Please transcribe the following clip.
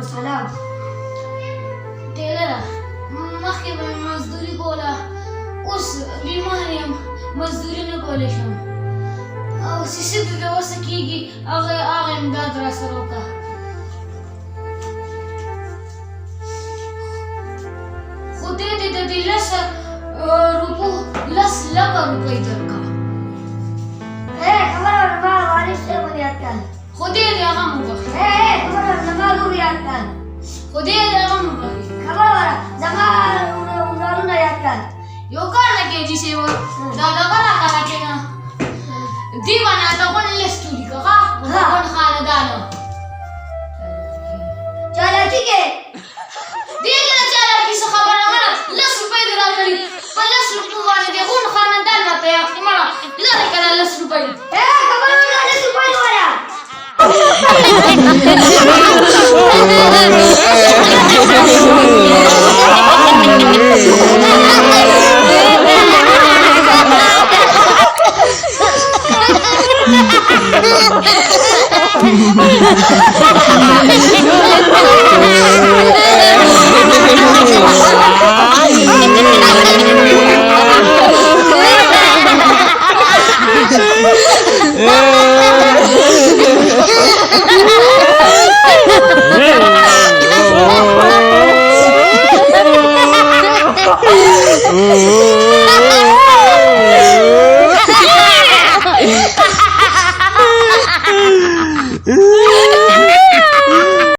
सलाम टेलर मखके में मजदूरी कोला उस बीमारी मजदूरी न कोले शम और सिसिद के वो सकीगी आगे आगे इमदाद रासरों का खुदे दे दिलस रुपू लस लगा रुपए इधर का खबर और नमाज वारिस से बुनियाद कर खुदे दे आगम होगा खबर और नमाज बुनियाद कर खुदे दे आगम होगा खबर और नमाज उन्होंने ना याद कर यो करने के जिसे वो दादा करा के ना दीवाना तो कौन लेस्टूरी का कौन खानदान चलो ठीक है देखना चला किस खबर ना 10 रुपए दिला करी 50 रुपए वाले दे कौन खानदान बताया कि मां इधर करा 10 रुपए खबर और 10 रुपए वाला Oh